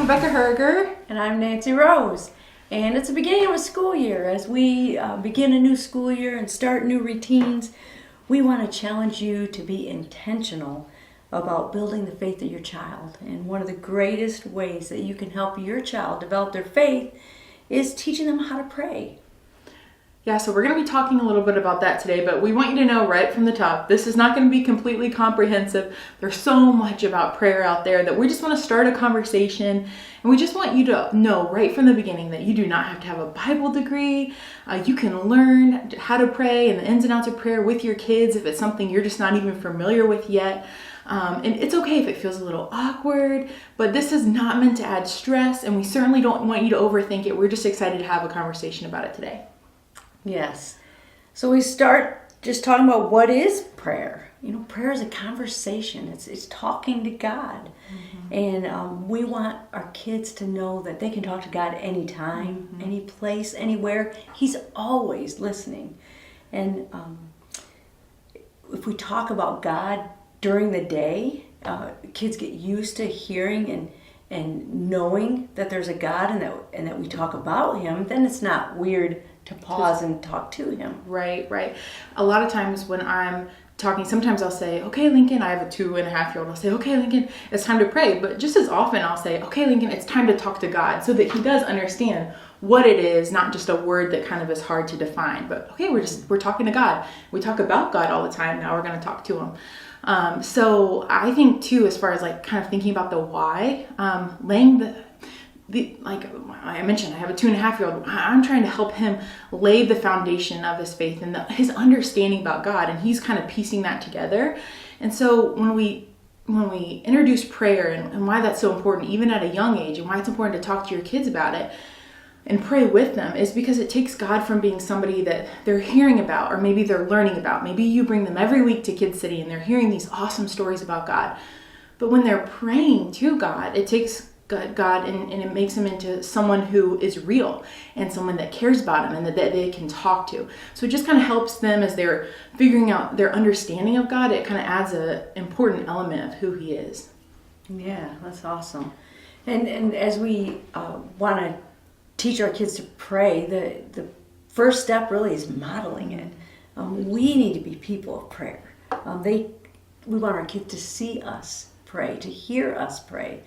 Rebekah Herger. And I'm Nancy Rose. And it's the beginning of a school year. As we begin a new school year and start new routines, we want to challenge you to be intentional about building the faith of your child. And one of the greatest ways that you can help your child develop their faith is teaching them how to pray. Yeah, so we're going to be talking a little bit about that today, but we want you to know right from the top, this is not going to be completely comprehensive. There's so much about prayer out there that we just want to start a conversation, and we just want you to know right from the beginning that you do not have to have a Bible degree. You can learn how to pray and the ins and outs of prayer with your kids if it's something you're just not even familiar with yet. And it's okay if it feels a little awkward, but this is not meant to add stress, and we certainly don't want you to overthink it. We're just excited to have a conversation about it today. Yes. So we start just talking about what is prayer. You know, prayer is a conversation. It's talking to God. Mm-hmm. And we want our kids to know that they can talk to God anytime, any place, anywhere. He's always listening. And if we talk about God during the day, kids get used to hearing and knowing that there's a God and that we talk about Him, then it's not weird to pause and talk to Him. Right. A lot of times when I'm talking, sometimes I'll say, okay, Lincoln, I have a 2.5-year-old. I'll say, okay, Lincoln, it's time to pray. But just as often I'll say, okay, Lincoln, it's time to talk to God, so that he does understand what it is, not just a word that kind of is hard to define. But okay, we're talking to God. We talk about God all the time. Now we're going to talk to Him. So I think too, as far as like kind of thinking about the why, laying like I mentioned, I have a 2.5-year-old. I'm trying to help him lay the foundation of his faith and his understanding about God, and he's kind of piecing that together. And so when we introduce prayer and why that's so important, even at a young age, and why it's important to talk to your kids about it and pray with them, is because it takes God from being somebody that they're hearing about, or maybe they're learning about. Maybe you bring them every week to Kids City and they're hearing these awesome stories about God. But when they're praying to God, it takes God and it makes him into someone who is real and someone that cares about him and that they can talk to. So it just kind of helps them as they're figuring out their understanding of God. It kind of adds an important element of who He is. Yeah, that's awesome. And as we want to teach our kids to pray, the first step really is modeling it. We need to be people of prayer. We want our kids to see us pray, to hear us pray.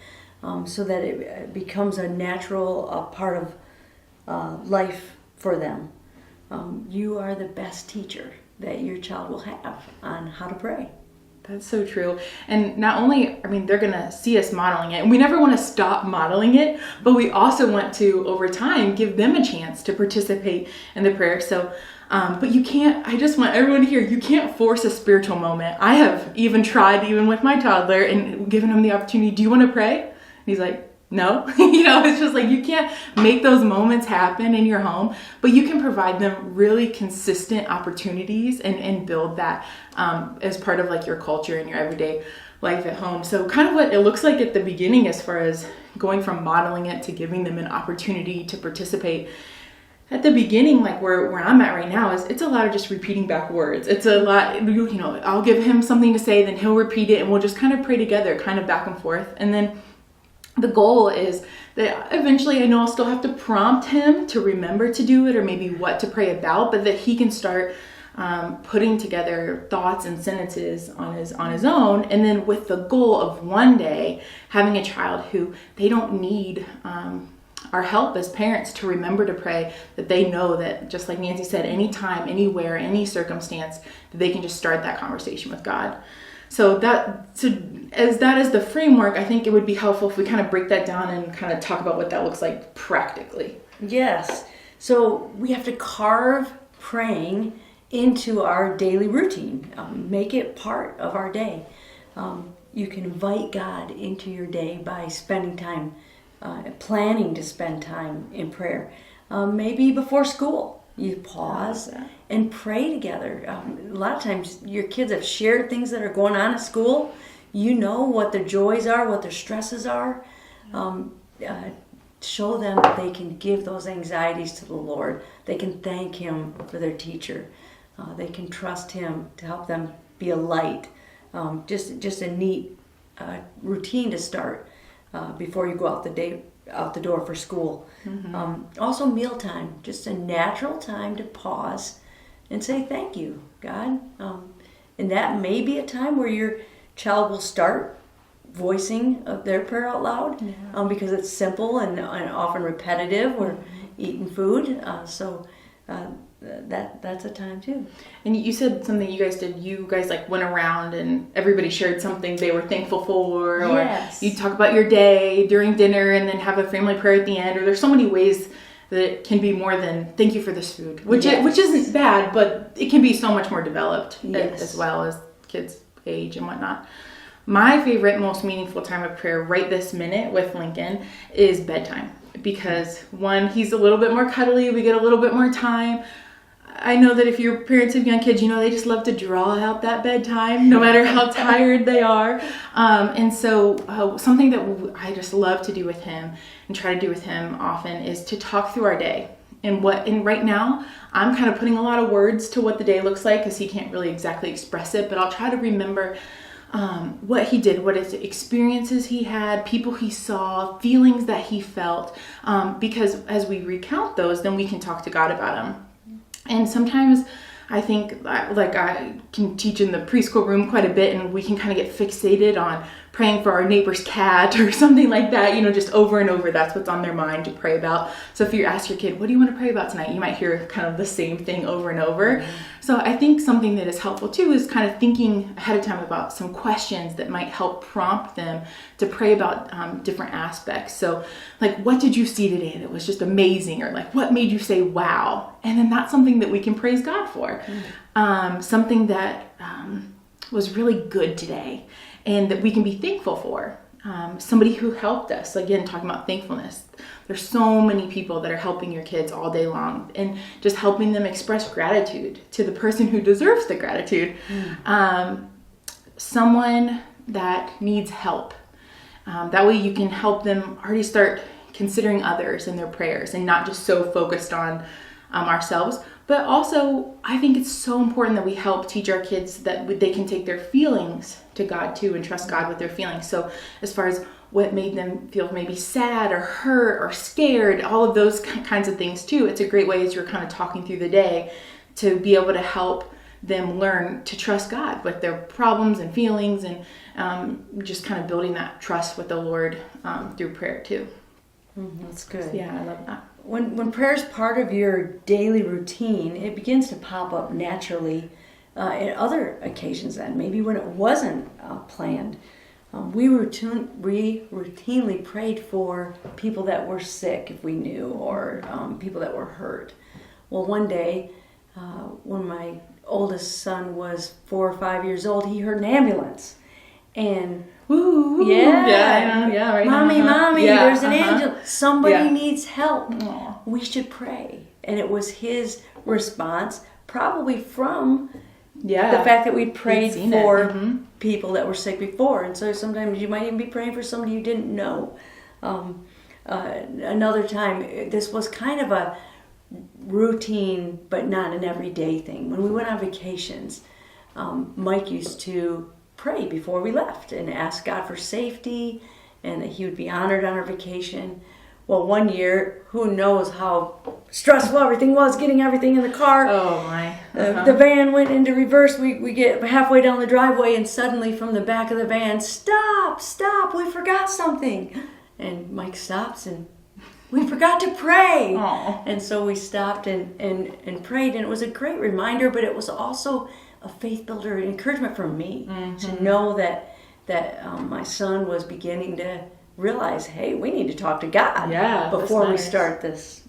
So that it becomes a natural part of life for them. You are the best teacher that your child will have on how to pray. That's so true. And not only, they're going to see us modeling it, and we never want to stop modeling it, but we also want to, over time, give them a chance to participate in the prayer. So, but you can't, I just want everyone to hear, you can't force a spiritual moment. I have even tried, even with my toddler, and given him the opportunity, do you want to pray? He's like, no. It's just like, you can't make those moments happen in your home, but you can provide them really consistent opportunities and build that as part of like your culture and your everyday life at home. So kind of what it looks like at the beginning, as far as going from modeling it to giving them an opportunity to participate. At the beginning, like where I'm at right now, is it's a lot of just repeating back words. It's a lot, I'll give him something to say, then he'll repeat it, and we'll just kind of pray together, kind of back and forth. And then the goal is that eventually, I know I'll still have to prompt him to remember to do it, or maybe what to pray about, but that he can start putting together thoughts and sentences on his own. And then with the goal of one day having a child who they don't need our help as parents to remember to pray, that they know that, just like Nancy said, anytime, anywhere, any circumstance, that they can just start that conversation with God. So as that is the framework, I think it would be helpful if we kind of break that down and kind of talk about what that looks like practically. Yes. So we have to carve praying into our daily routine. Make it part of our day. You can invite God into your day by spending time, planning to spend time in prayer. Maybe before school. You pause and pray together. A lot of times your kids have shared things that are going on at school. You know what their joys are, what their stresses are. Show them that they can give those anxieties to the Lord. They can thank Him for their teacher. They can trust Him to help them be a light. Just a neat routine to start. before you go out the door for school. Also mealtime, just a natural time to pause and say thank you, God. And that may be a time where your child will start voicing their prayer out loud, because it's simple and often repetitive. We're eating food, so that's a time too. And you said something you guys did. You guys like went around and everybody shared something they were thankful for, or you talk about your day during dinner and then have a family prayer at the end. Or there's so many ways that it can be more than thank you for this food, which isn't bad, but it can be so much more developed as well as kids age and whatnot. My favorite, most meaningful time of prayer right this minute with Lincoln is bedtime, because one, he's a little bit more cuddly. We get a little bit more time. I know that if your parents have young kids, they just love to draw out that bedtime, no matter how tired they are. And so something that I just love to do with him and try to do with him often is to talk through our day. And right now, I'm kind of putting a lot of words to what the day looks like, because he can't really exactly express it, but I'll try to remember what he did, what experiences he had, people he saw, feelings that he felt, because as we recount those, then we can talk to God about them. And sometimes I think, like, I can teach in the preschool room quite a bit, and we can kind of get fixated on praying for our neighbor's cat or something like that, just over and over. That's what's on their mind to pray about. So if you ask your kid, what do you want to pray about tonight? You might hear kind of the same thing over and over. So I think something that is helpful too is kind of thinking ahead of time about some questions that might help prompt them to pray about different aspects. So like, what did you see today that was just amazing? Or like, what made you say, wow? And then that's something that we can praise God for. Something that was really good today and that we can be thankful for. Somebody who helped us, again, talking about thankfulness. There's so many people that are helping your kids all day long and just helping them express gratitude to the person who deserves the gratitude. Someone that needs help. That way you can help them already start considering others in their prayers and not just so focused on ourselves. But also, I think it's so important that we help teach our kids that they can take their feelings to God too and trust God with their feelings. So as far as what made them feel maybe sad or hurt or scared, all of those kinds of things too, it's a great way as you're kind of talking through the day to be able to help them learn to trust God with their problems and feelings, and just kind of building that trust with the Lord through prayer too. That's good. Yeah, I love that. When prayer is part of your daily routine, it begins to pop up naturally at other occasions then, maybe when it wasn't planned. We routinely prayed for people that were sick, if we knew, or people that were hurt. Well, one day, when my oldest son was 4 or 5 years old, he heard an ambulance. And Ooh, right Mommy, now. there's an angel. Somebody needs help. Aww. We should pray. And it was his response, probably from the fact that we prayed for people that were sick before. And so sometimes you might even be praying for somebody you didn't know. Another time, this was kind of a routine, but not an everyday thing. When we went on vacations, Mike used to pray before we left and ask God for safety and that he would be honored on our vacation. Well, one year, who knows how stressful everything was, getting everything in the car. Oh my. The van went into reverse. We get halfway down the driveway and suddenly from the back of the van, stop, we forgot something. And Mike stops and we forgot to pray. Aww. And so we stopped and prayed, and it was a great reminder, but it was also a faith builder, encouragement for me to know that my son was beginning to realize, hey, we need to talk to God before we start this.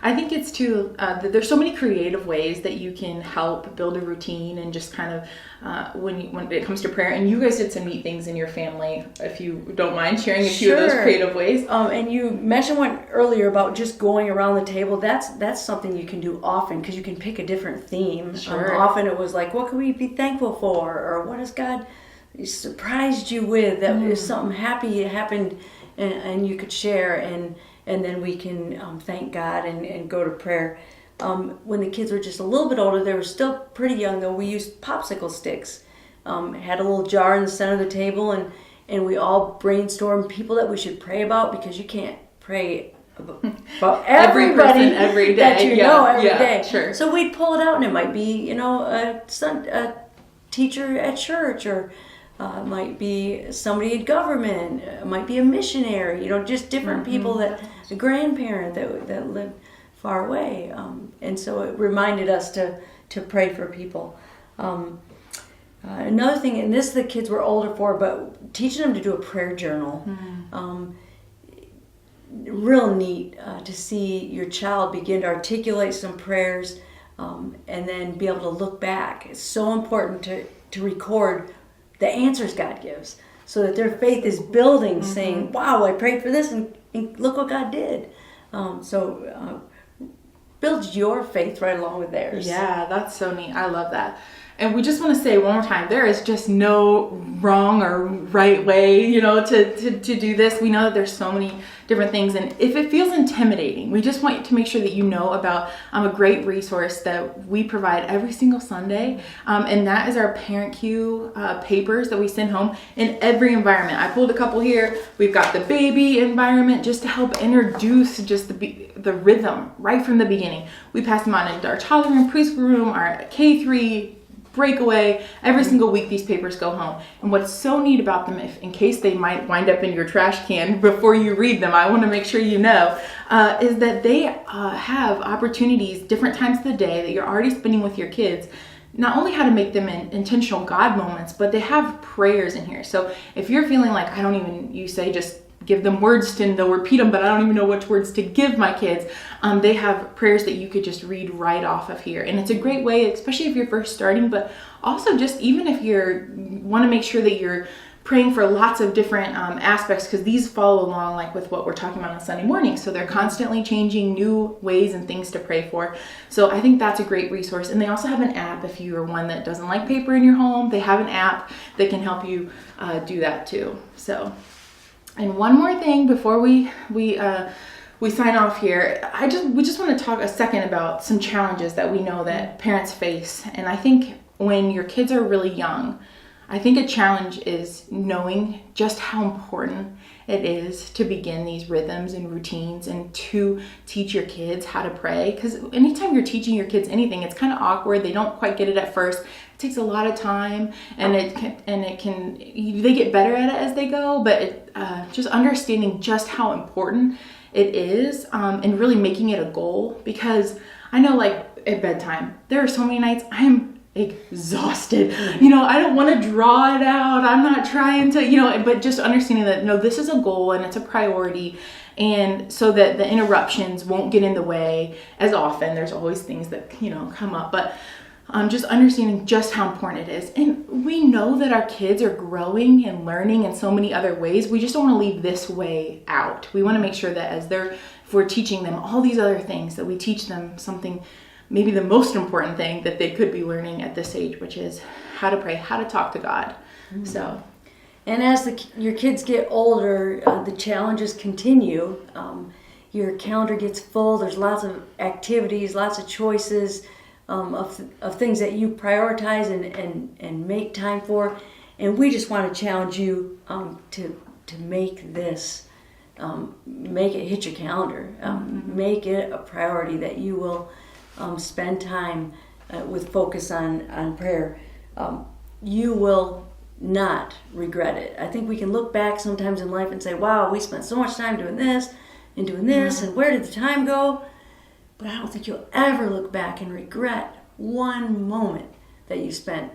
I think it's too, there's so many creative ways that you can help build a routine and just kind of, when it comes to prayer, and you guys did some neat things in your family, if you don't mind sharing a few of those creative ways. And you mentioned one earlier about just going around the table. That's something you can do often, because you can pick a different theme. Often it was like, what can we be thankful for? Or what has God surprised you with? That is something happy happened and you could share, and then we can thank God and go to prayer. When the kids were just a little bit older, they were still pretty young though, we used popsicle sticks. Had a little jar in the center of the table, and we all brainstorm people that we should pray about, because you can't pray about everybody every day that you know every day. Sure. So we'd pull it out, and it might be, a teacher at church, or might be somebody in government, it might be a missionary, just different people, a grandparent that lived far away. And so it reminded us to pray for people. Another thing, and this the kids were older for, but teaching them to do a prayer journal. Real neat to see your child begin to articulate some prayers, and then be able to look back. It's so important to record the answers God gives, so that their faith is building, saying, wow, I prayed for this, and look what God did. Build your faith right along with theirs. Yeah, that's so neat. I love that. And we just want to say one more time, there is just no wrong or right way, to do this. We know that there's so many different things. And if it feels intimidating, we just want to make sure that you know about a great resource that we provide every single Sunday. And that is our Parent Cue papers that we send home in every environment. I pulled a couple here. We've got the baby environment, just to help introduce just the rhythm right from the beginning. We pass them on into our toddler room, preschool room, our K3, breakaway. Every single week these papers go home. And what's so neat about them, if in case they might wind up in your trash can before you read them, I want to make sure you know, is that they have opportunities, different times of the day that you're already spending with your kids, not only how to make them intentional God moments, but they have prayers in here. So if you're feeling like, you say just give them words and they'll repeat them, but I don't even know which words to give my kids. They have prayers that you could just read right off of here. And it's a great way, especially if you're first starting, but also just even if you want to make sure that you're praying for lots of different aspects, because these follow along like with what we're talking about on Sunday morning. So they're constantly changing new ways and things to pray for. So I think that's a great resource. And they also have an app if you're one that doesn't like paper in your home. They have an app that can help you do that too. So. And one more thing before we sign off here, we just want to talk a second about some challenges that we know that parents face. And I think when your kids are really young, I think a challenge is knowing just how important it is to begin these rhythms and routines and to teach your kids how to pray. Because anytime you're teaching your kids anything, it's kind of awkward. They don't quite get it at first. It takes a lot of time, and they get better at it as they go. But just understanding just how important it is, and really making it a goal. Because I know, like at bedtime, there are so many nights I am exhausted. I don't want to draw it out. I'm not trying to, but just understanding that, no, this is a goal and it's a priority. And so that the interruptions won't get in the way as often. There's always things that, come up, but just understanding just how important it is. And we know that our kids are growing and learning in so many other ways. We just don't want to leave this way out. We want to make sure that if we're teaching them all these other things, that we teach them something, maybe the most important thing that they could be learning at this age, which is how to pray, how to talk to God. Mm-hmm. So, and as your kids get older, the challenges continue. Your calendar gets full. There's lots of activities, lots of choices of things that you prioritize and make time for. And we just want to challenge you to make this, make it hit your calendar, make it a priority that you will spend time with focus on prayer. You will not regret it. I think we can look back sometimes in life and say, wow, we spent so much time doing this, and where did the time go? But I don't think you'll ever look back and regret one moment that you spent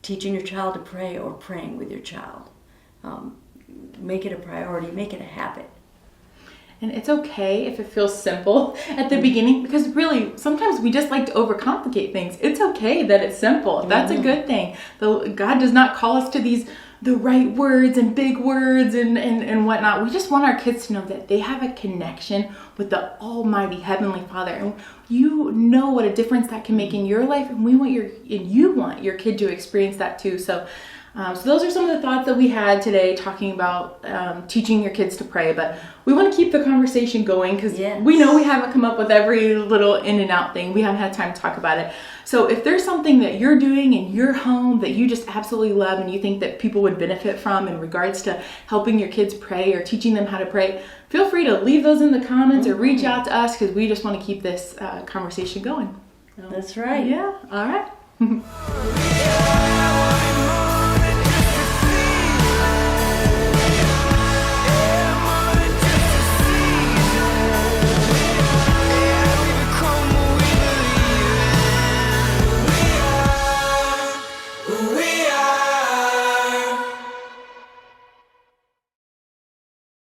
teaching your child to pray or praying with your child. Make it a priority, make it a habit. And it's okay if it feels simple at the beginning, because really, sometimes we just like to overcomplicate things. It's okay that it's simple. That's a good thing. God does not call us to the right words and big words and whatnot. We just want our kids to know that they have a connection with the Almighty Heavenly Father. And you know what a difference that can make in your life. And you want your kid to experience that too. So So those are some of the thoughts that we had today talking about teaching your kids to pray. But we want to keep the conversation going because we know we haven't come up with every little in and out thing. We haven't had time to talk about it. So if there's something that you're doing in your home that you just absolutely love and you think that people would benefit from in regards to helping your kids pray or teaching them how to pray, feel free to leave those in the comments or reach out to us because we just want to keep this conversation going. That's right. Yeah. All right.